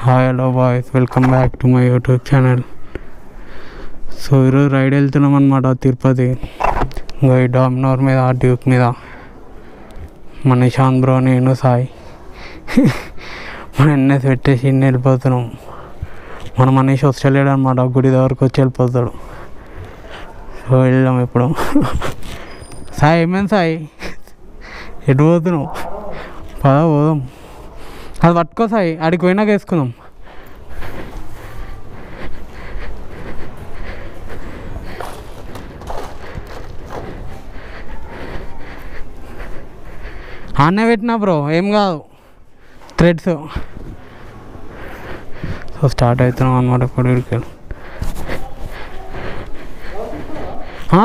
Hi hello boys, welcome back to my YouTube channel. So ఈరోజు ride వెళ్తున్నాం అనమాట తిరుపతి. ఇంకా ఈ డామినోర్ మీద, డ్యూక్ మీద మన నిశాంత్ బ్రో, నేను, సాయి మన ఎన్ఎస్ పెట్టేసి ఇన్ని వెళ్ళిపోతున్నాం. మన మనీష్ వస్తలేడు అనమాట, గుడి దగ్గరకు వచ్చి వెళ్ళిపోతాడు. సో వెళ్దాం ఇప్పుడు. సాయి ఏమైంది సాయి, ఎటు పోతున్నావు? పదా పోదాం. అది పట్టుకో సాయి, ఆడికి పోయినాక వేసుకుందాం. ఆన్నే పెట్టినా బ్రో, ఏం కాదు, థ్రెడ్స్. సో స్టార్ట్ అవుతున్నాం అనమాట ఇప్పుడు. ఇక్కడికి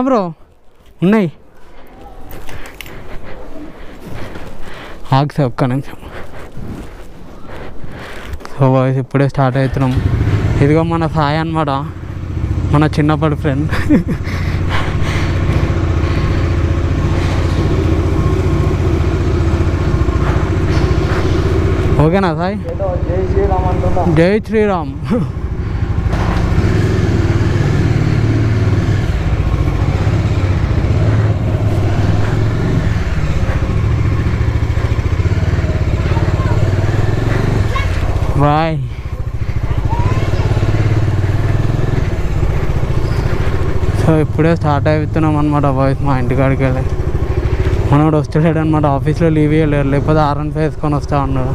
బ్రో ఉన్నాయి, ఆగ్సే ఒక్క నిమిషం. సో వాయిస్ ఇప్పుడే స్టార్ట్ అవుతున్నాం. ఇదిగో మన సాయి అనమాట, మన చిన్నప్పటి ఫ్రెండ్. ఓకేనా సాయి? జై శ్రీరామ్ అంటున్నా. జై శ్రీరామ్. బాయ్. సో ఇప్పుడే స్టార్ట్ అవుతున్నాం అనమాట బాయ్స్. మా ఇంటికాడికి వెళ్ళి మనోడు వస్తాడు అనమాట, ఆఫీస్లో లీవ్ ఇవ్వలేరు, లేకపోతే R15 వేసుకొని వస్తా ఉన్నాడు.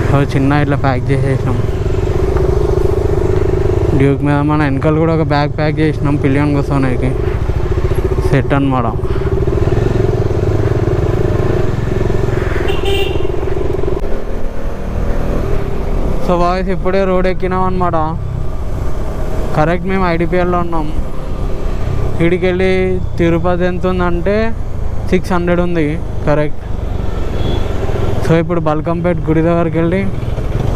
సో చిన్న ఇట్లా ప్యాక్ చేసేసినాం. డ్యూక్ మీద మన వెనకాల కూడా ఒక బ్యాగ్ ప్యాక్ చేసినాం పిలియన్ కూర్చోనికి, సెట్ అనమాట. సో బాయ్స్ ఇప్పుడే రోడ్ ఎక్కినాం అనమాట. కరెక్ట్ మేము IDPLలో ఉన్నాం. ఇడికి వెళ్ళి తిరుపతి ఎంత ఉందంటే 600 ఉంది కరెక్ట్. సో ఇప్పుడు బల్కంపేట్ గుడి దగ్గరికి వెళ్ళి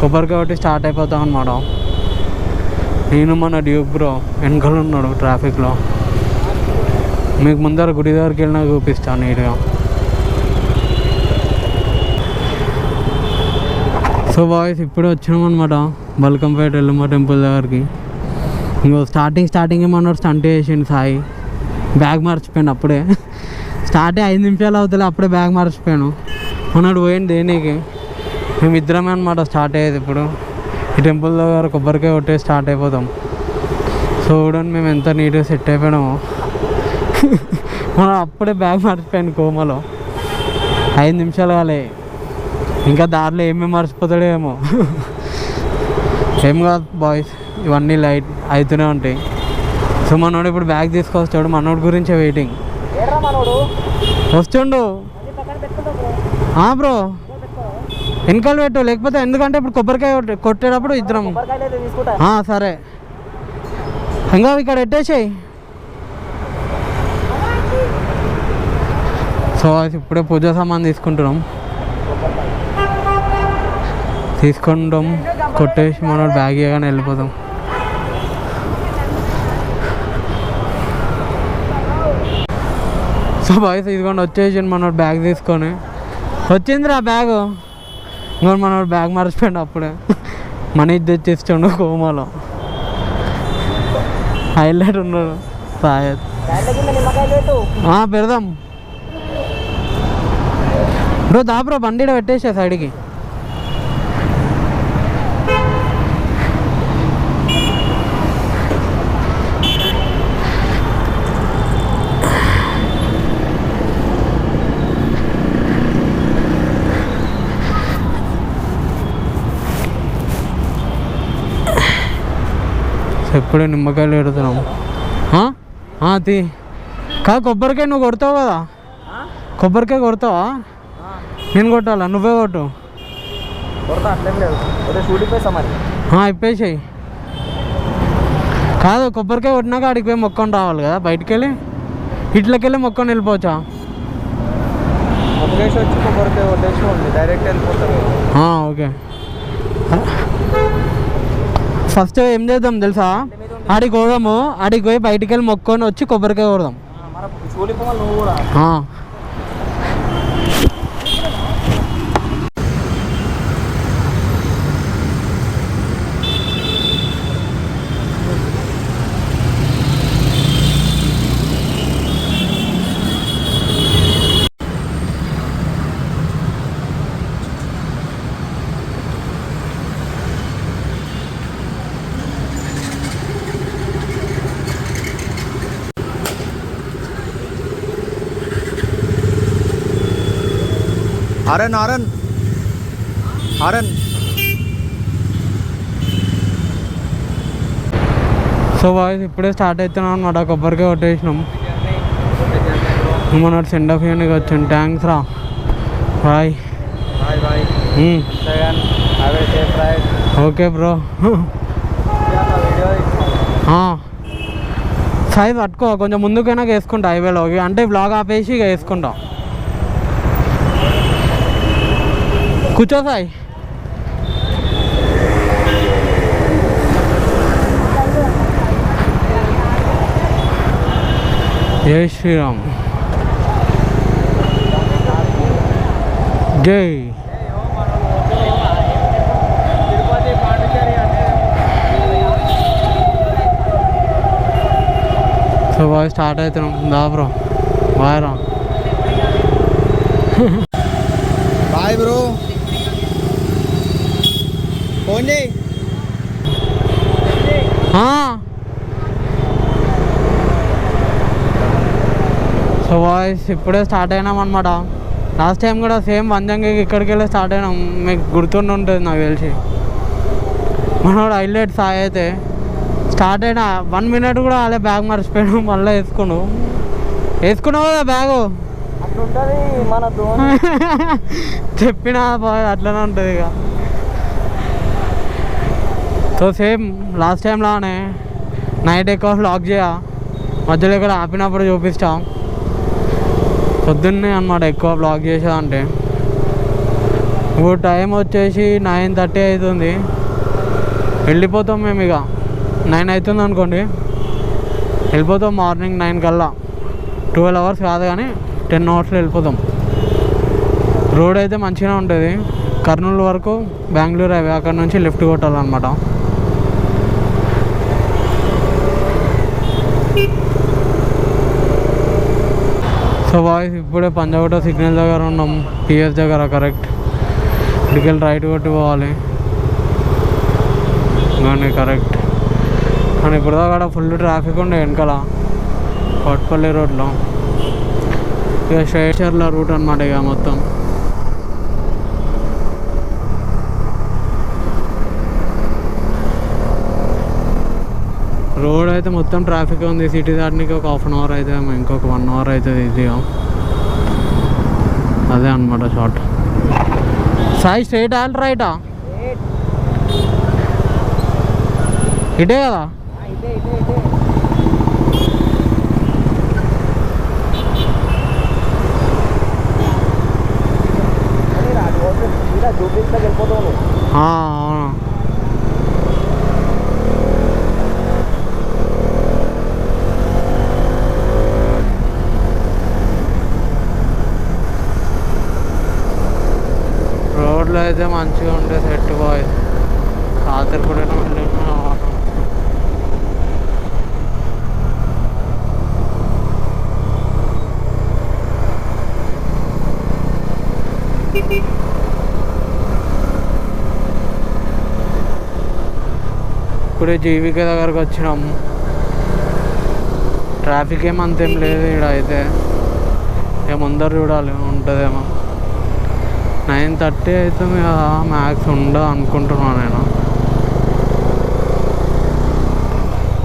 కొబ్బరికాయ కొట్టి స్టార్ట్ అయిపోతాం అనమాట. నేను మన డ్యూక్ బ్రో వెనకాల ఉన్నాడు ట్రాఫిక్లో. మీకు ముందర గుడి దగ్గరికి వెళ్ళినా చూపిస్తాను నీట్గా. సో బాయ్స్ ఇప్పుడే వచ్చినాం అనమాట బల్కంపేట ఎల్లమ్మ టెంపుల్ దగ్గరికి. ఇంకో స్టార్టింగ్ ఏమన్నాడు, స్టంట్ చేసిండు సాయి. బ్యాగ్ మర్చిపోయాను అప్పుడే. స్టార్ట్ 5 నిమిషాలు అవుతుంది, అప్పుడే బ్యాగ్ మర్చిపోయాను. మొన్నడు పోయింది దేనికి. మేము ఇద్దరమే అనమాట స్టార్ట్ అయ్యేది. ఇప్పుడు ఈ టెంపుల్ దగ్గర కొబ్బరికాయ కొట్టేసి స్టార్ట్ అయిపోతాం. సో చూడండి మేము ఎంత నీట్గా సెట్ అయిపోయామో. మనం అప్పుడే బ్యాగ్ మర్చిపోయాను కోమలో. 5 నిమిషాలు కాలే, ఇంకా దారిలో ఏమేమి మర్చిపోతాడో ఏమో. ఏం కాదు బాయ్స్, ఇవన్నీ లైట్ అవుతూనే ఉంటాయి. సో మనోడు ఇప్పుడు బ్యాగ్ తీసుకొస్తాడు, మనోడు గురించే వెయిటింగ్. వస్తుండు బ్రో, వెనకాల పెట్టు, లేకపోతే ఎందుకంటే ఇప్పుడు కొబ్బరికాయ కొట్టేటప్పుడు ఇద్దరం. సరే, ఇంకా ఇక్కడ పెట్టేసేయి. సో ఇప్పుడే పూజా సామాన్ తీసుకుంటాం, కొట్టేసి మనోడు బ్యాగ్ ఇవ్వగానే వెళ్ళిపోతాం. సో బాయ్స్ ఇదిగోండి వచ్చేసి మనోడు బ్యాగ్ తీసుకొని వచ్చిందిరా బ్యాగు. ఇంకోటి మనోడు బ్యాగ్ మర్చిపోయాడు అప్పుడే. మనీ తెచ్చిస్తుండు కోమాలో. హైలైట్ ఉన్నాడు సాయద్. పెడదాం బ్రో, దా బ్రో, బండి పెట్టేసా సైడ్కి. ఎప్పుడే నిమ్మకాయలు పెడుతున్నాము. తీ కొబ్బరికాయ నువ్వు కొడతావు కదా, కొబ్బరికాయ కొడతావా? నేను కొట్టాలా? నువ్వే కొట్టు. ఇప్పేసాయి. కాదు, కొబ్బరికాయ కొట్టినాక ఆడికి పోయి మొక్కొని రావాలి కదా, బయటికి వెళ్ళి ఇట్లకి వెళ్ళి మొక్కొని వెళ్ళిపోవచ్చా? ఓకే. ఫస్ట్ ఏం చేద్దాం తెలుసా, ఆడికి పోదాము, ఆడికి పోయి బయటికి వెళ్ళి మొక్కొని వచ్చి కొబ్బరికాయ కొడదాం. Horn horn horn. So boys ఇప్పుడే స్టార్ట్ అవుతున్నాం అనమాట. కొబ్బరికాయ కొట్టేసినాం. మన సెండ్ ఆఫ్ ఇవ్వడానికి వచ్చాను. థ్యాంక్స్ రా. బాయ్. Okay bro. సాయి పట్టుకో, కొంచెం ముందుకైనా వేసుకుంటా హైవేలో, అంటే బ్లాగ్ ఆపేసి ఇక వేసుకుంటా. కూర్చో సాయి. జై శ్రీరామ్. జై. సో బాయ్ స్టార్ట్ అవుతున్నాం. దా బ్రో. బాయ్ రా. Bye bro. ఫోన్ చేయి. సో బాయ్స్ ఇప్పుడే స్టార్ట్ అయినాం అనమాట. లాస్ట్ టైం కూడా సేమ్ వంజంగికి ఇక్కడికి వెళ్ళి స్టార్ట్ అయినాం. మీకు గుర్తుండి ఉంటుంది నాకు తెలిసి. మనోడు హైలైట్ సాయి అయితే స్టార్ట్ అయినా 1 minute కూడా అలా బ్యాగ్ మర్చిపోయాను. మళ్ళీ వేసుకున్నావు కదా బ్యాగు. అట్లుంటది మన చెప్పినా అట్లనే ఉంటుంది ఇక. సో సేమ్ లాస్ట్ టైం లానే నైట్ ఎక్కువ వ్లాగ్ చేయ, మధ్యలో ఇక్కడ ఆపినప్పుడు చూపిస్తాం. పొద్దున్నే అనమాట ఎక్కువ బ్లాగ్ చేసేదంటే. ఇప్పుడు టైం వచ్చేసి 9:30 అవుతుంది. వెళ్ళిపోతాం మేము ఇక. 9 అవుతుంది అనుకోండి, వెళ్ళిపోతాం. మార్నింగ్ 9 కల్లా. 12 hours కాదు కానీ 10 hours వెళ్ళిపోతాం. రోడ్ అయితే మంచిగా ఉంటుంది. కర్నూలు వరకు బెంగళూరు హైవే, అక్కడ నుంచి లెఫ్ట్ కొట్టాలన్నమాట. సో బాయ్స్ ఇప్పుడే పంజాగుట్ట సిగ్నల్ దగ్గర ఉన్నాం. పిఎస్ దగ్గర కరెక్ట్. ఇక్కడికి వెళ్ళి రైట్ కొట్టి పోవాలి కానీ కరెక్ట్. కానీ ఇప్పుడు దాకా ఫుల్ ట్రాఫిక్ ఉండే వెనకాల కోట్పల్లి రోడ్లో. ఇక స్ట్రైచర్ల రూట్ అనమాట ఇక మొత్తం. రోడ్ అయితే మొత్తం ట్రాఫిక్ ఉంది. సిటీ దాటికి ఒక 1/2 hour అయితే, ఇంకొక 1 hour అవుతుంది ఈజీగా. అదే అనమాట షార్ట్. సాయి స్ట్రైట్ ఆల్ రైటా? ఇటే కదా. అవును. రోడ్లు అయితే మంచిగా ఉండే సెట్ బాయ్. కాతరపూడ ఇప్పుడే జీవిక దగ్గరకు వచ్చినాము. ట్రాఫిక్ ఏమంతేం లేదు ఇక్కడ అయితే. ఇక ముందర చూడాలి ఉంటుందేమో. 9:30 అయితే మ్యాక్స్ ఉండదు అనుకుంటున్నాను నేను.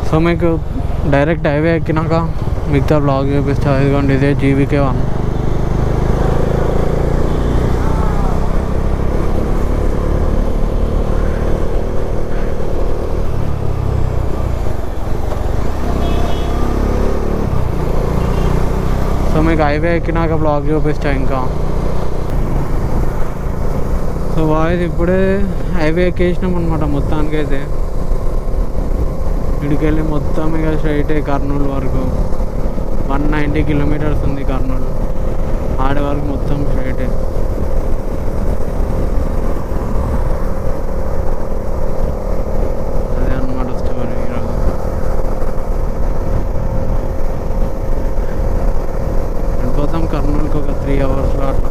సో మీకు డైరెక్ట్ హైవే ఎక్కినాక మిగతా బ్లాగ్ చూపిస్తా. ఇదిగోండి ఇదే జీవికే 1. సో మీకు హైవే ఎక్కినాక బ్లాగ్ చూపిస్తా ఇంకా. సో బాయ్స్ ఇప్పుడే హైవే ఎక్కేసినాం అనమాట మొత్తానికి అయితే. ఇక్కడికెళ్ళి మొత్తం ఇక స్ట్రైట్ కర్నూలు వరకు 190 kilometers ఉంది కర్నూలు. ఆడే వరకు మొత్తం స్ట్రైటే. అదే అనమాట స్టోరీ ఈరోజు. వెళ్ళిపోతాం కర్నూలుకి ఒక 3 hours అట్లా.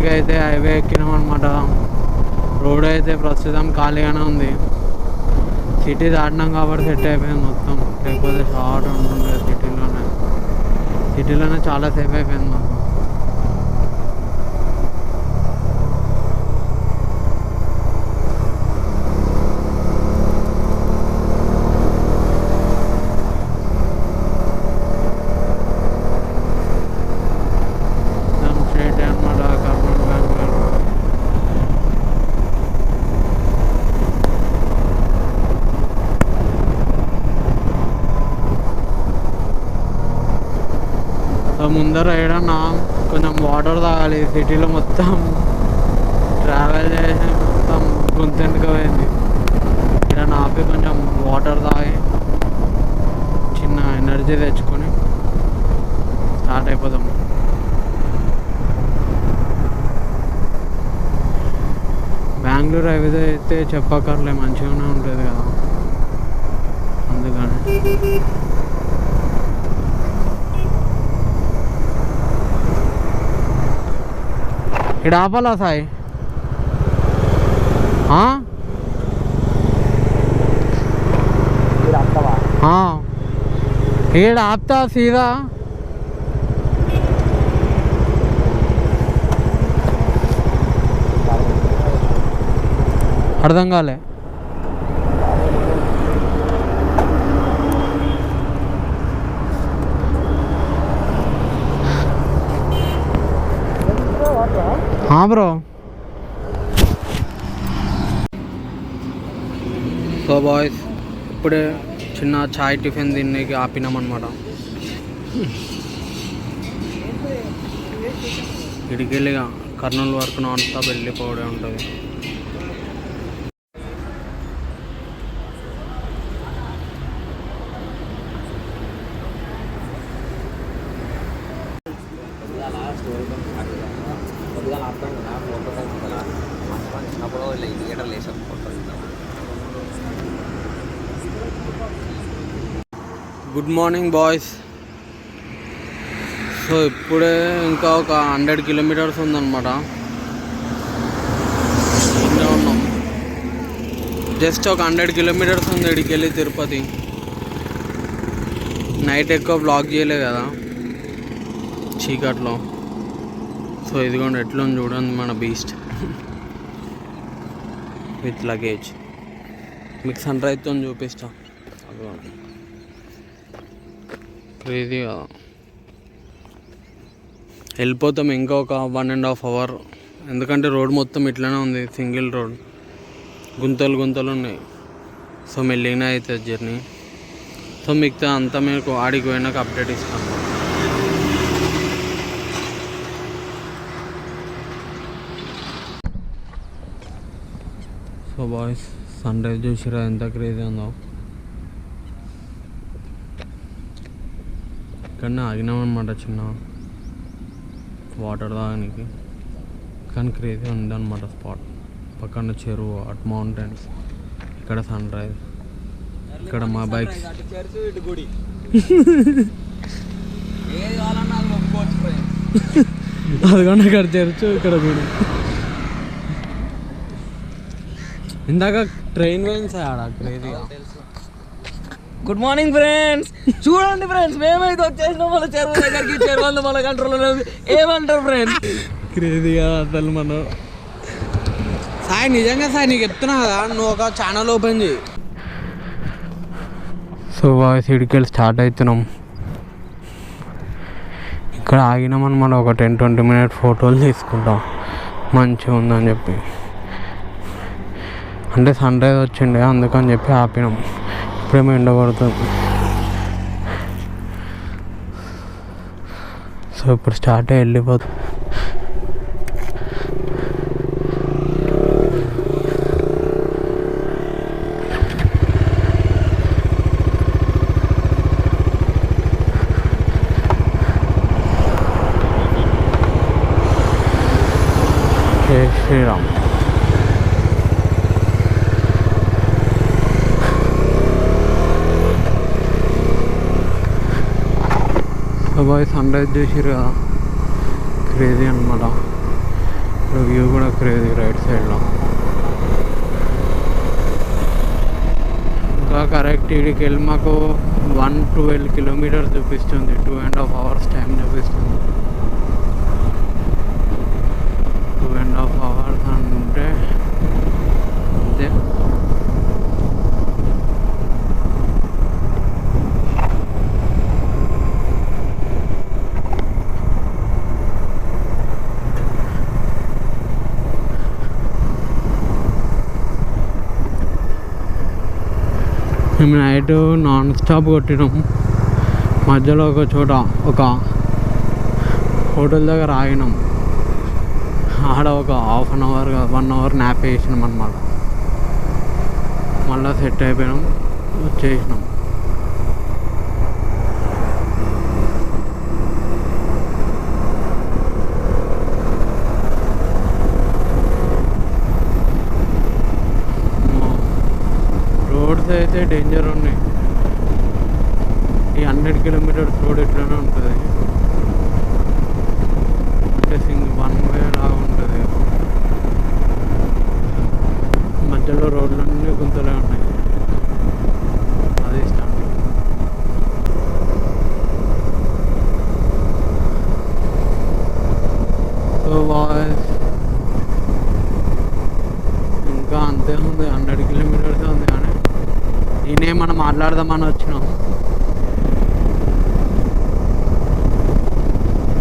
మొత్తానికి అయితే హైవే ఎక్కినాం అనమాట. రోడ్ అయితే ప్రస్తుతం ఖాళీగానే ఉంది. సిటీ దాటినాం కాబట్టి సెట్ అయిపోయింది మొత్తం. లేకపోతే షార్ట్ ఉంటుండే సిటీలోనే చాలా సేఫ్ అయిపోయింది మాకు. ముందర ఏడన్నా కొంచెం వాటర్ తాగాలి. సిటీలో మొత్తం ట్రావెల్ చేసి మొత్తం గొంతెందుకు పోయింది. ఇక్కడ ఆపి కొంచెం వాటర్ తాగి చిన్న ఎనర్జీ తెచ్చుకొని స్టార్ట్ అయిపోతాం. బెంగళూరు హైవే అయితే చెప్పక్కర్లే, మంచిగానే ఉంటుంది కదా. అందుకని ఇక్కడ ఆపాలా సాయి? ఇక్కడ ఆపుతా సీదా. అర్థం కాలే. బ్రో. సో బాయ్స్, ఇప్పుడే చిన్న చాయ్ టిఫిన్ తినేకి ఆపినామన్నమాట. ఇడికెళ్ళిగా కర్నూలు వరకు నాన్ స్టాప్ వెళ్ళిపోవడే ఉంటుంది. Good morning boys. సో ఇప్పుడే ఇంకా ఒక 100 కిలోమీటర్స్ ఉందన్నమాట. ఇంకా ఉన్నాం, జస్ట్ ఒక 100 కిలోమీటర్స్ ఉంది ఇక్కడికి వెళ్ళి తిరుపతి. నైట్ ఎక్కువ బ్లాక్ చేయలే కదా చీకట్లో. సో ఇదిగోండి ఎట్లా చూడండి మన బీస్ట్ విత్ లగేజ్. మీకు సన్ రైజ్తో చూపిస్తా. క్రేజీ కదా. వెళ్ళిపోతాం ఇంకా ఒక 1.5 hours. ఎందుకంటే రోడ్ మొత్తం ఇట్లానే ఉంది, సింగిల్ రోడ్, గుంతలు గుంతలు ఉన్నాయి. సో మెల్లిగానే అవుతుంది జర్నీ. సో మిగతా అంతా మీకు ఆడికి పోయినాక అప్డేట్ ఇస్తాను. సో బాయ్స్, సన్ రైజ్ చూసిరా ఎంత క్రేజీ ఉందో. ఇక్కడనే ఆగినామన్నమాట చిన్న వాటర్ తాగడానికి. కానీ క్రేజీ ఉందన్నమాట స్పాట్. పక్కన చెరువు, అట్ మౌంటైన్స్, ఇక్కడ సన్ రైజ్, ఇక్కడ మా బైక్స్. అదిగోండి ఇక్కడ చర్చు, ఇక్కడ గుడి. ఇందాక ట్రైన్ పోయింది ఆడ క్రేజీగా. Good morning friends. చూడండి ఫ్రెండ్స్, మేమైతే వచ్చేసినాం వాళ్ళ చెరువు దగ్గరికి. చెరువు మన కంట్రోల్లో ఏమంటారు ఫ్రెండ్స్? క్రేజీగా అసలు మనం. సాయి నిజంగా సాయి నీకు చెప్తున్నా కదా, నువ్వు ఒక ఛానల్ ఓపెన్ చేయి. సో వాయిస్ ఇడికెళ్ళి స్టార్ట్ అవుతున్నాం. ఇక్కడ ఆగినామని మనం ఒక 10-20 minutes ఫోటోలు తీసుకుంటాం మంచిగా ఉందని చెప్పి. అంటే సన్ రైజ్ వచ్చిండే అందుకని చెప్పి ఆపినాం. ఇప్పుడేమో ఎండ పడుతుంది. సో ఇప్పుడు స్టార్ట్ అయ్యి వెళ్ళిపోతుంది. జై శ్రీరామ్. బాయ్ సన్ రైజ్ చేసిరు కదా, క్రేజీ అనమాట. ఇక్కడ వ్యూ కూడా క్రేజీ రైట్ సైడ్లో. ఇంకా కరెక్ట్ ఇడికి వెళ్ళి మాకు 112 కిలోమీటర్స్ చూపిస్తుంది. 2.5 hours టైం చూపిస్తుంది. 2.5 hours అంటే అంతే. మేము నైట్ నాన్ స్టాప్ కొట్టినాం. మధ్యలో ఒక చోట ఒక హోటల్ దగ్గర ఆగినాం. ఆడ ఒక half an hour 1 hour nap వేసినాం అన్నమాట. మళ్ళీ సెట్ అయిపోయినాం, వచ్చేసినాం. రోడ్స్ అయితే డేంజర్ ఉన్నాయి. ఈ 100 kilometers రోడ్ ఇట్లానే ఉంటుంది. అంటే వన్ వే లాగా ఉంటుంది. మధ్యలో రోడ్లన్నీ గుంతలే ఉన్నాయి. అది స్టాండింగ్. సో వాయిస్ ఇంకా అంతే ఉంది. 100 kilometers ఉంది. కానీ నేనే మనం మాట్లాడదామని వచ్చినాం.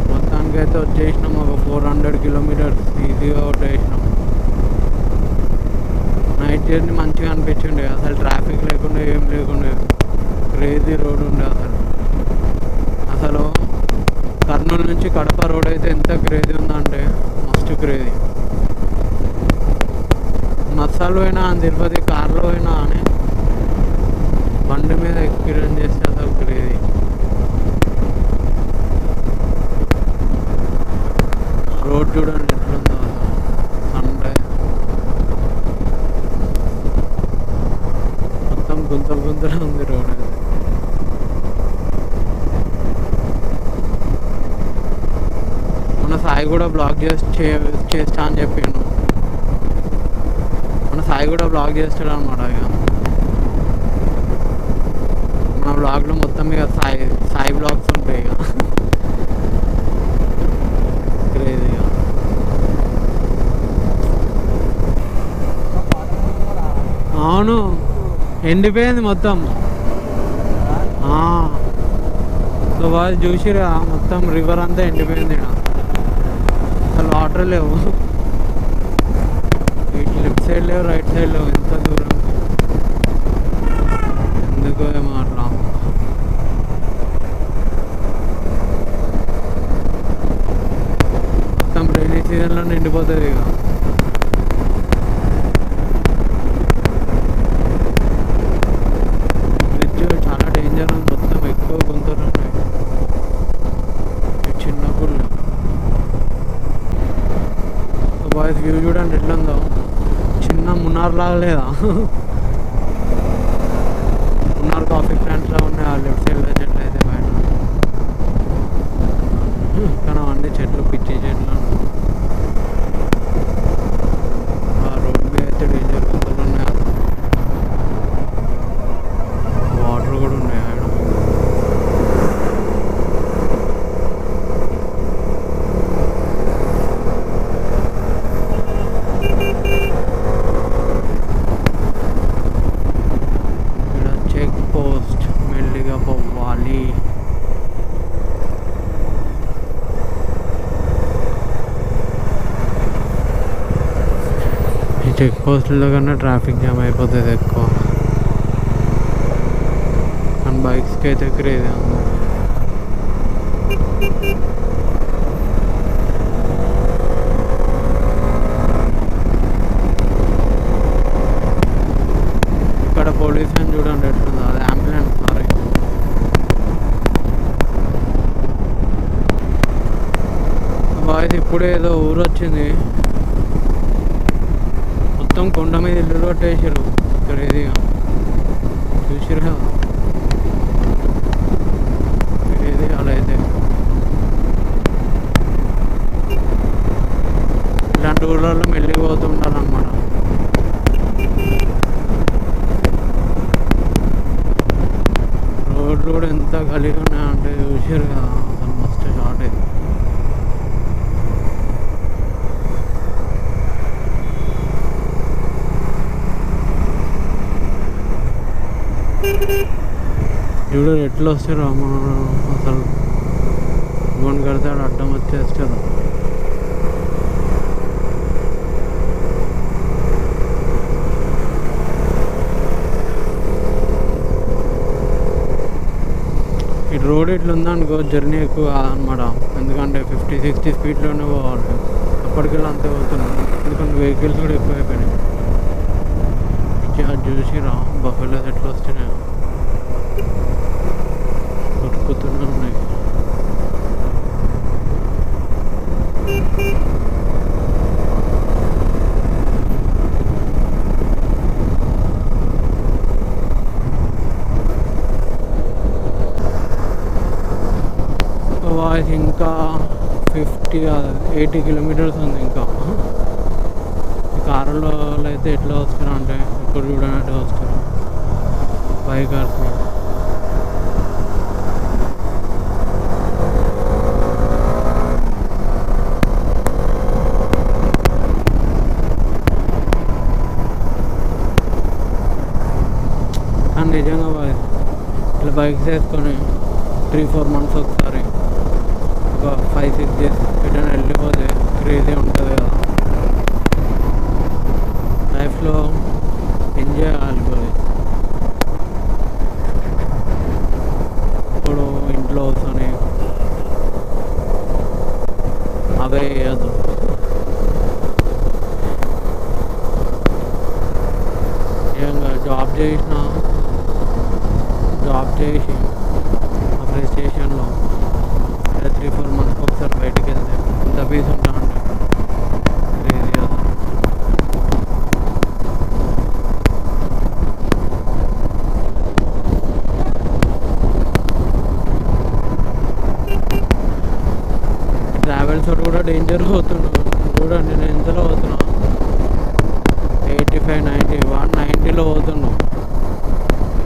మొత్తానికైతే వచ్చేసినాం. ఒక 400 kilometers ఈజీగా కొట్టేసినాం. నైట్ జర్నీ మంచిగా అనిపించిండే. అసలు ట్రాఫిక్ లేకుండా ఏం లేకుండా క్రేజీ రోడ్ ఉండే. అసలు కర్నూలు నుంచి కడప రోడ్ అయితే ఎంత క్రేజీ ఉందంటే మస్తు క్రేజీ. మసాలు పోయినా తిరుపతి కార్లో పోయినా అని బండి మీద ఎక్స్పీరియన్స్ చేస్తే అసలు క్రేజీ. రోడ్ చూడండి ఎట్లుందో. సండే మొత్తం గుంతలు ఉంది రోడ్. అది మన సాయి కూడా బ్లాక్ చేస్తా అని చెప్పిండు. మన సాయి కూడా బ్లాక్ చేస్తాడు అనమాట. ఇక మన బ్లాగ్లో మొత్తం ఇక సాయి బ్లాగ్స్ ఉంటాయి. ఇక క్రేజీగా అవును, ఎండిపోయింది మొత్తం. సో వాళ్ళు చూసిరా మొత్తం రివర్ అంతా ఎండిపోయింది. అసలు వాటర్ లేవు. ఇటు లెఫ్ట్ సైడ్ లేవు, రైట్ సైడ్ లేవు. ఎంత దూరం ఎందుకో ఏమో అట్లా. మొత్తం రైనీ సీజన్లో నిండిపోతుంది. ఇక బ్రిడ్జ్ చాలా డేంజర్ ఉంది. మొత్తం ఎక్కువ గుంతలు ఉన్నాయి. చిన్నప్పుడు బాయ్స్ వ్యూ చూడండి ఎట్లా ఉందో. చిన్న మున్నార్ లాగా లేదా? మున్నార్ కాఫీ ప్లాంట్స్ లా ఉన్నాయి. ఆ లెఫ్ట్ సైడ్ చెట్లు అయితే బయట. కానీ అన్ని చెట్లు పిచ్చి చెట్లు. ఆ రోడ్ మీద అయితే డేంజర్ గుంతలు ఉన్నాయి. వాటర్ కూడా ఉన్నాయి. చెక్ పోస్ట్ మెల్లిగా పోవాలి. ఈ చెక్ పోస్టుల్లో కన్నా ట్రాఫిక్ జామ్ అయిపోతుంది ఎక్కువ. కానీ బైక్స్కి అయితే క్రేజీ ఉంది. ఇక్కడ పోలీస్ అని చూడండి ఎట్లుందో. అది అంబులెన్స్ లారీ. బాయ్స్ ఇప్పుడే ఏదో ఊరు వచ్చింది. మొత్తం కొండ మీద ఇల్లు కొట్టేసారు క్రేజీగా. చూసిరా క్రేజీ అలా అయితే. ఇలాంటి రూరల్లో మెల్లిగా పోతూ ఉండాలన్నమాట. రోడ్లు కూడా ఎంత గలీగా ఉన్నాయంటే చూసారు కదా, అసలు మస్తు షార్ట్ అయింది. చూడు ఎట్లా వస్తారు అసలు ఫోన్ కడతాడు అడ్డం వచ్చేస్తారు. ఈ రోడ్ ఇట్లా ఉందనుకో జర్నీ ఎక్కువ కాదనమాట. ఎందుకంటే 50-60 స్పీడ్లోనే పోవాలి. అప్పటికెళ్ళి అంతే పోతున్నాం, ఎందుకంటే వెహికల్స్ కూడా ఎక్కువ అయిపోయినాయి. అది చూసిరా బఫెలోస్ ఎట్లా వస్తున్నాయో, కొట్టుకుతూనే ఉన్నాయి. ఇంకా 50-80 కిలోమీటర్స్ ఉంది ఇంకా. కారులో అయితే ఎట్లా వస్తున్నా అంటే ఇప్పుడు చూడనట్టు వస్తారు 5 కార్స్. కానీ నిజంగా ఇట్లా బైక్స్ వేసుకొని 3-4 మంత్స్ ఒకసారి ఒక 5-6 డేస్ ఎటైనా వెళ్ళిపోతే క్రేజీ ఉంటుంది కదా. లైఫ్లో ఎంజాయ్ కాలిపోయి ఇప్పుడు ఇంట్లో వస్తానే అవే వేయద్దు. జాబ్ చేసి అప్లై స్టేషన్లో 3-4 మంత్స్కి ఒకసారి బయటికి వెళ్తే ఎంత పీస్ ఉంటా అంటే క్రేజీ కదా. ట్రావెల్స్ కూడా డేంజర్ పోతున్నాడు చూడండి. నేను ఎంతలో పోతున్నా, 85-90 190లో పోతున్నావు.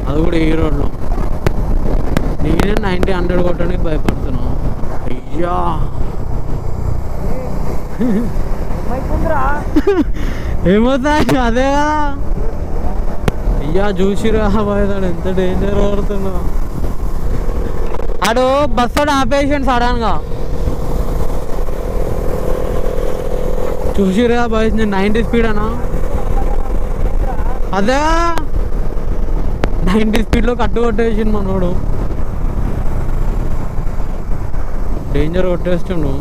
అది కూడా ఈ రోడ్లో. నేనే 90-100 కొట్టడానికి భయపడుతున్నావు. అయ్యా ఏమవుతాయి అదే కదా. అయ్యా చూసిరా పోయేదాడు ఎంత డేంజర్ పడుతున్నావు. ఆడు బస్సు ఆపేసాడు సడన్గా. చూసిరా బాయ్, నేను 90 స్పీడ్ అన్నా. అదే 90 స్పీడ్లో కట్టు కొట్టేసిండు మనోడు. డేంజర్ కొట్టేస్తుండు.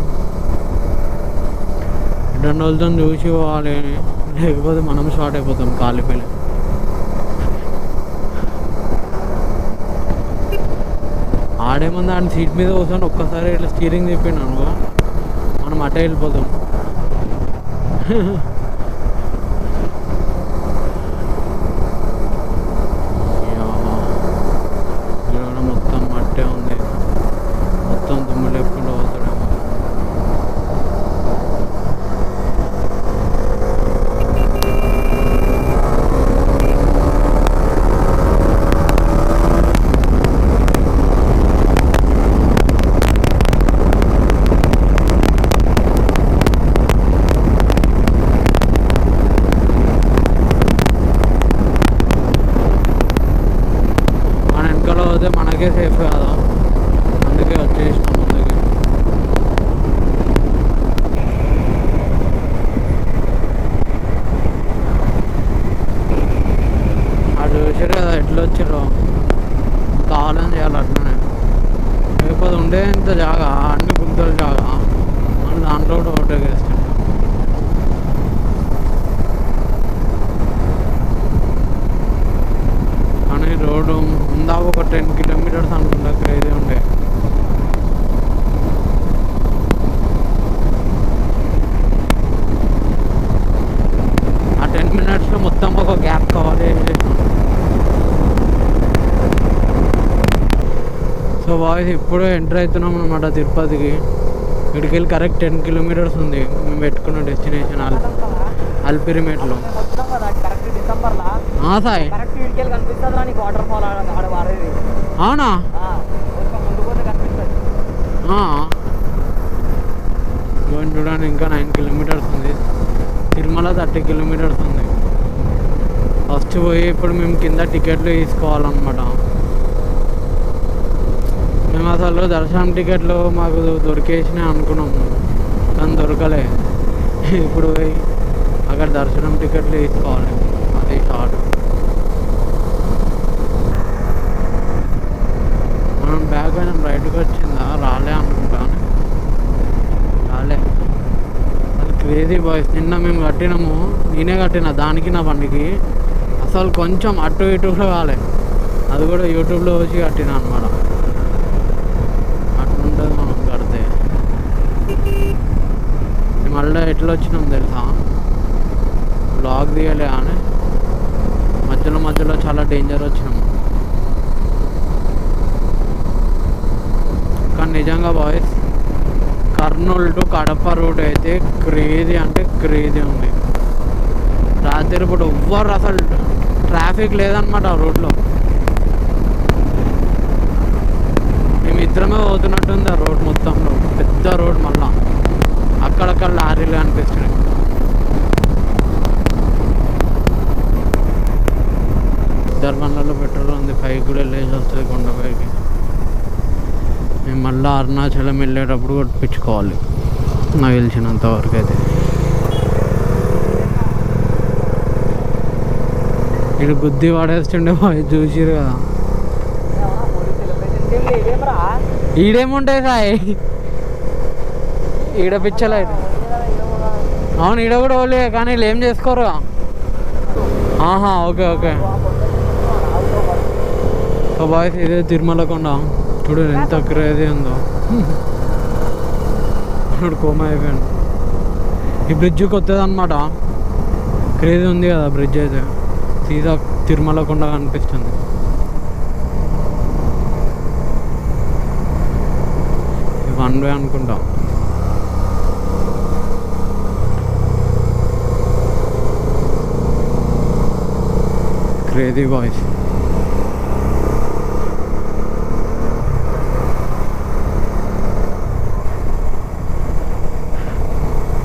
రెండు రోజులతో చూసి పోవాలి, లేకపోతే మనం షార్ట్ అయిపోతాం కాలిపోయి. ఆడేముంది ఆయన సీట్ మీద కూర్చొని ఒక్కసారి ఇట్లా స్టీరింగ్ తిప్పిండు అనుకో, మనం అటే వెళ్ళిపోతాం. మొత్తం మట్టే ఉంది, మొత్తం దుమ్ము లేకుండా పోతాడేమో. మనకే సేఫ్ కాదా, అందుకే వచ్చేసినాం ముందుకి. అటు చూసారు కదా ఎట్లా వచ్చారో, కావాలని చేయాలి అట్లనే. లేకపోతే ఉండే ఇంత జాగా అన్ని గుంతలు జాగా అని దాంట్లో కూడా ఓవర్టేక్ వేస్తాం. కానీ రోడ్డు ఉందా ఒక 10 కిలోమీటర్స్ అనుకుంటా, క్రేజీ ఉండే. ఆ 10 మినిట్స్లో మొత్తం ఒక గ్యాప్ కావాలి. సో బాయ్స్ ఇప్పుడు ఎంటర్ అవుతున్నాం అనమాట తిరుపతికి. ఇక్కడికి వెళ్ళి కరెక్ట్ 10 కిలోమీటర్స్ ఉంది మేము పెట్టుకున్న డెస్టినేషన్ అల్పిరిమేట్లో. వచ్చినాం కదా కరెక్ట్ డిసెంబర్లో. సాయి కరెక్ట్ వీడికి వెళ్ళి కనిపిస్తుంది నీకు వాటర్ ఫాల్ ఆడ వారేది. అవునా? కొంచెం ముందు పోతే కనిపిస్తుంది. గోని చూడండి ఇంకా 9 కిలోమీటర్స్ ఉంది. తిరుమల 30 కిలోమీటర్స్ ఉంది. ఫస్ట్ పోయి ఇప్పుడు మేము కింద టికెట్లు తీసుకోవాలన్నమాట. మేము అసలు దర్శనం టికెట్లు మాకు దొరికేసినాయి అనుకున్నాము కానీ దొరకలే. ఇప్పుడు పోయి అక్కడ దర్శనం టికెట్లు తీసుకోవాలి. అది షార్ట్. మనం బ్యాగ్ కొంచెం రైట్కి వచ్చిందా రాలే అనుకుంటాను. రాలే. అది క్రేజీ బాయ్స్. నిన్న మేము కట్టినాము, నేనే కట్టిన దానికి నా బండికి. అసలు కొంచెం అటు ఇటు కూడా కాలే. అది కూడా యూట్యూబ్లో వచ్చి కట్టినా అనమాట. అట్లుంటుంది మనం కడితే. మళ్ళీ ఎట్లా వచ్చినాం తెలుసా, బ్లాగ్ తీయలే అని మధ్యలో చాలా డేంజర్ వచ్చినాము. కానీ నిజంగా boys Kurnool to Kadapa road అయితే క్రేజీ అంటే క్రేజీ ఉంది. రాత్రి ఇప్పుడు ఎవ్వరు అసలు ట్రాఫిక్ లేదనమాట ఆ రోడ్లో. మేము ఇద్దరమే పోతున్నట్టుంది ఆ రోడ్ మొత్తంలో. పెద్ద రోడ్, మళ్ళా అక్కడక్కడ లారీలు అనిపిస్తున్నాయి. ఇద్దరు బండ్లలో పెట్రోల్ ఉంది. పైకి కూడా వెళ్ళేసి వస్తుంది కొండపైకి. మేము మళ్ళీ అరుణాచలం వెళ్ళేటప్పుడు కొట్టించుకోవాలి నాకు తెలిసినంత వరకు అయితే. ఇటు గుద్ది పడేస్తుండే చూసిరు కదా. ఈడేముంటాయి సాయి, ఈడ పిచ్చలైట్. అవును ఈడ కూడా ఓలే కానీ వీళ్ళు ఏం చేసుకోరు. Okay okay. సో బాయ్స్ ఇదే తిరుమల కొండ. చూడు ఎంత క్రేజీ ఉందో. ఇప్పుడు కోమ అయిపోయాను. ఈ బ్రిడ్జ్ కొత్తది అనమాట. క్రేజీ ఉంది కదా బ్రిడ్జ్ అయితే. సీదా తిరుమల కొండ కనిపిస్తుంది. వన్ వే అనుకుంటా. Crazy boys.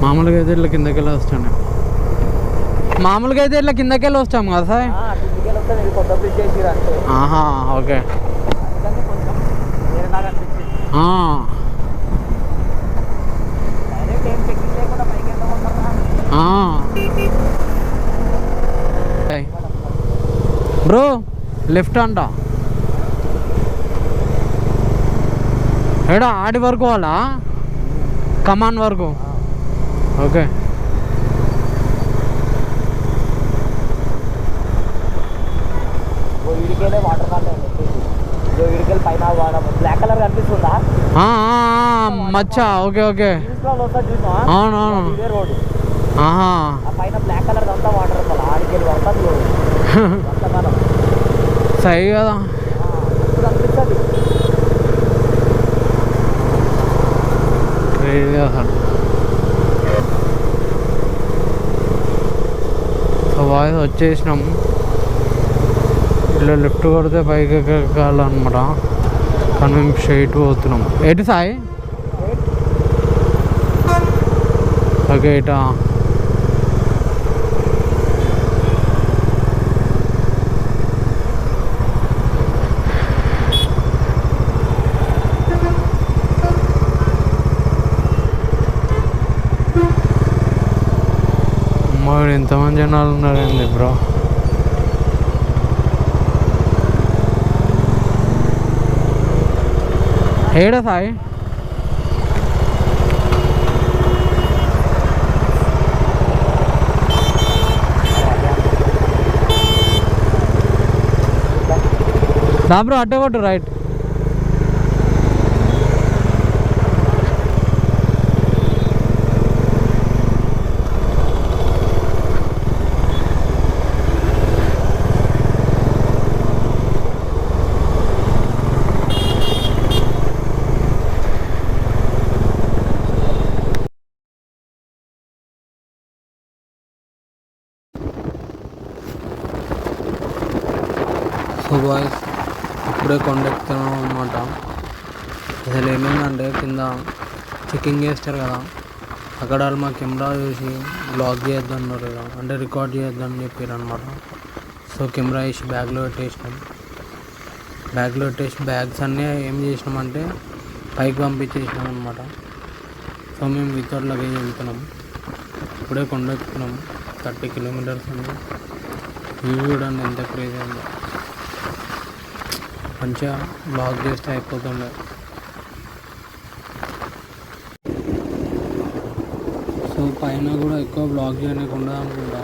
మామూలుగా అయితే ఇట్లా కిందకెళ్ళి వస్తాను. మామూలుగా అయితే ఇట్లా కిందకెళ్ళి వస్తాం కదా సార్. ఓకే. బ్రో లెఫ్ట్ అంట. ఏడా ఆడి వరకు వాళ్ళా కమాన్ వరకు. ఓకే. వాటర్ ఫాల్ పైన బ్లాక్ కలర్ కనిపిస్తుందా మచ్చ. Okay okay. అవునవును. పైన బ్లాక్ కలర్ అంతా వాటర్ ఫాల్. ఆడికి పడుతుంది సై కదా. అనిపిస్తుంది. సో వాయిస్ వచ్చేసినాం. ఇలా లెఫ్ట్ కొడితే పైకి ఎక్కాలన్నమాట. కానీ మేము స్ట్రైట్ పోతున్నాం. ఎటు సాయి? ఓకే ఇటా. అమ్మాడు ఎంతమంది జనాలు ఉన్నారండి బ్రో. ఏడా సాయి? దా బ్రో అట్టే కొట్టు రైట్. సో బాయ్స్ ఇప్పుడే కొండెక్కుతున్నాం అనమాట. అసలు ఏమైందంటే కింద చెకింగ్ చేస్తారు కదా, అక్కడ వాళ్ళు మా కెమెరా చూసి బ్లాగ్ చేయొద్దన్నారు కదా, అంటే రికార్డ్ చేయొద్దని చెప్పారు అనమాట. సో కెమెరా వేసి బ్యాగ్లో పెట్టేసినాం. బ్యాగ్స్ అన్నీ ఏం చేసినామంటే పైకి పంపించేసినాం అనమాట. సో మేము వితౌట్ లగేజ్ వెళ్తున్నాం. ఇప్పుడే కొండెక్కుతున్నాం. 30 కిలోమీటర్స్ ఉంది. వ్యూ చూడండి ఎంత క్రేజీ ఉందో. మంచిగా బ్లాగ్ చేస్తే అయిపోతుండే. సో పైన కూడా ఎక్కువ బ్లాగ్ చేయకుండా అనుకుంటా,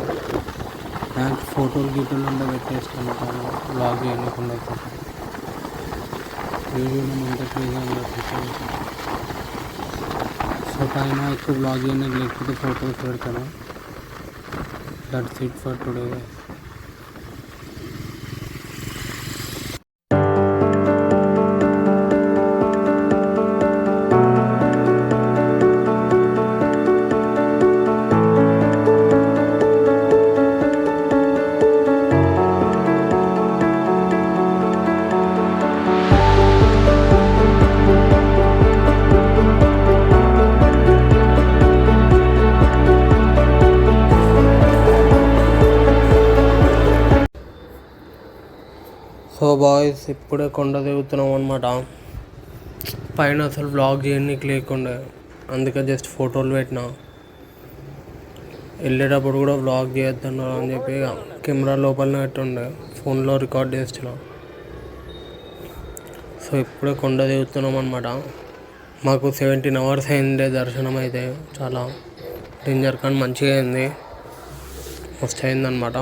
నాకు ఫోటోలు గీటోలు ఉంటే పెట్టేస్తాను పైన బ్లాగ్ చేయకుండా అయిపోతుంది. వ్యూ చూడడం ఎంత క్రేజీ ఉందో. సో పైన ఎక్కువ బ్లాగ్ చేయడానికి లేకపోతే ఫొటోస్ పెడతాను. That's it for today. So boys ఇప్పుడే కొండ దిగుతున్నాం అనమాట. పైన అసలు బ్లాగ్ చేయడానికి లేకుండే, అందుకే జస్ట్ ఫోటోలు పెట్టిన. వెళ్ళేటప్పుడు కూడా బ్లాగ్ చేయొద్దన్నారు అని చెప్పి కెమెరా లోపలనే పెట్టుండే, ఫోన్లో రికార్డ్ చేస్తున్నా. సో ఇప్పుడే కొండ దిగుతున్నాం అనమాట. మాకు 17 hours అయింది దర్శనం. అయితే చాలా డేంజర్ కానీ మంచిగా అయింది, మస్తు అయిందనమాట.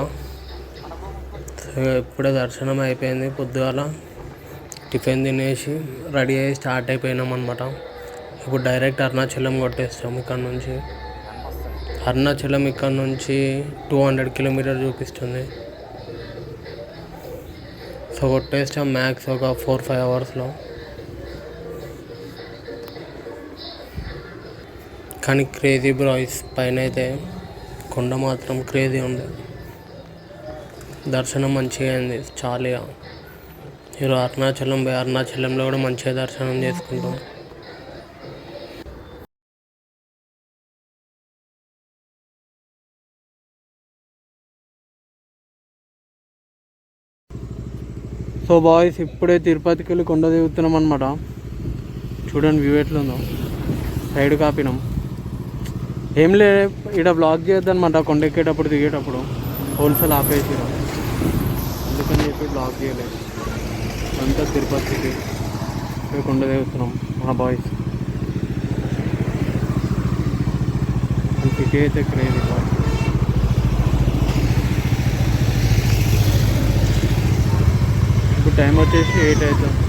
ఇప్పుడే దర్శనం అయిపోయింది. పొద్దుగాల టిఫిన్ తినేసి రెడీ అయ్యి స్టార్ట్ అయిపోయినాం అనమాట. ఇప్పుడు డైరెక్ట్ అరుణాచలం కొట్టేస్తాం. ఇక్కడ నుంచి అరుణాచలం ఇక్కడ నుంచి 200 కిలోమీటర్ చూపిస్తుంది. సో కొట్టేస్తాం మ్యాక్స్ ఒక 4-5 అవర్స్లో. కానీ క్రేజీ బాయ్స్, పైన అయితే కొండ మాత్రం క్రేజీ ఉంది. దర్శనం మంచిగా అయింది చాలా. ఈరోజు అరుణాచలంలో కూడా మంచిగా దర్శనం చేసుకుంటాం. సో బాయ్స్ ఇప్పుడే తిరుపతికి వెళ్ళి కొండ దిగుతున్నాం అనమాట. చూడండి వ్యూ ఎట్లుందో. సైడ్ కాపినాం. ఏం లే, ఇక్కడ బ్లాగ్ చేయొద్దనమాట. కొండ ఎక్కేటప్పుడు దిగేటప్పుడు హోల్సేల్ ఆపేసినాం, అందుకని చెప్పి బ్లాగ్ చేయలేదు. అంతా తిరుపతికి కొండ దిగుతున్నాం మా బాయ్స్. సిటీ అయితే క్రేజీ. ఇప్పుడు టైం వచ్చేసి 8 అవుతుంది.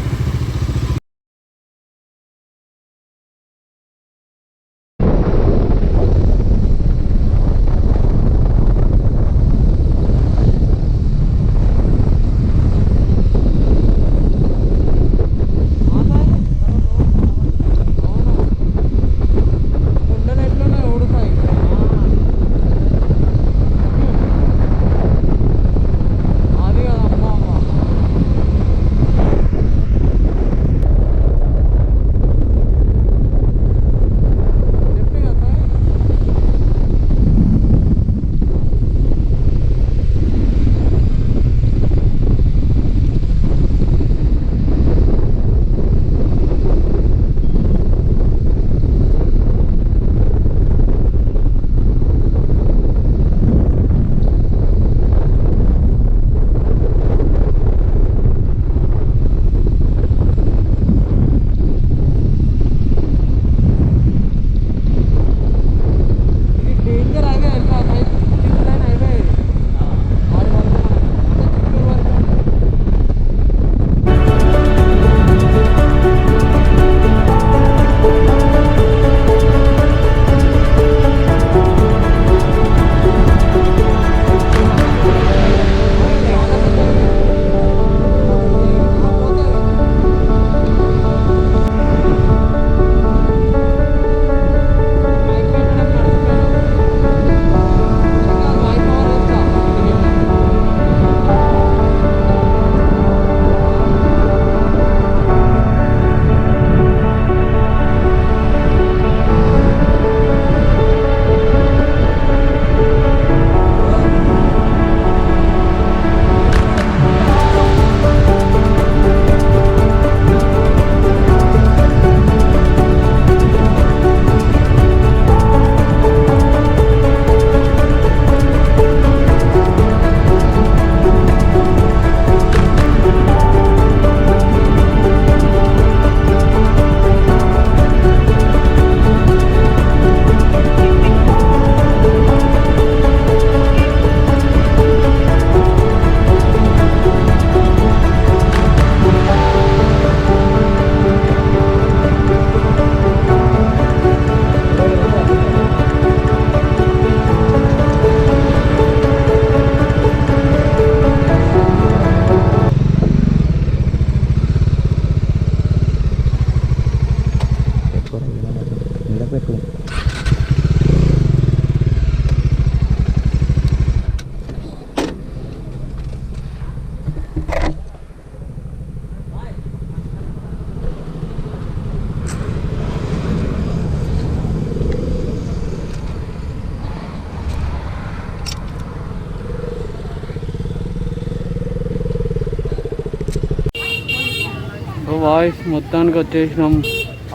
బాయ్స్ మొత్తానికి వచ్చేసినాం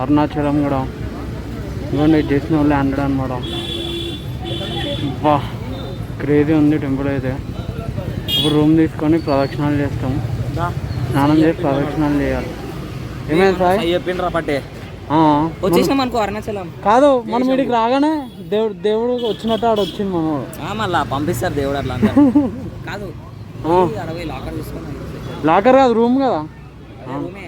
అరుణాచలం కూడా. ఇవ్వండి చేసిన వాళ్ళు హండ్రెడ్ అనమాట. బా క్రేజీ ఉంది టెంపుల్ అయితే. ఇప్పుడు రూమ్ తీసుకొని ప్రదక్షిణాలు చేస్తాం. స్నానం చేసి ప్రదక్షిణాలు చేయాలి. ఏమైంది సార్ చెప్పిండ్రా పట్టే వచ్చేసినాం అనుకో అరుణాచలం. కాదు మనం వీడికి రాగానే దేవుడు వచ్చినట్టు ఆడ వచ్చింది మనోడు. మళ్ళా పంపిస్తారు దేవుడు అట్లా కాదు. లాకర్ లాకర్ కాదు రూమ్ కదా. రూమే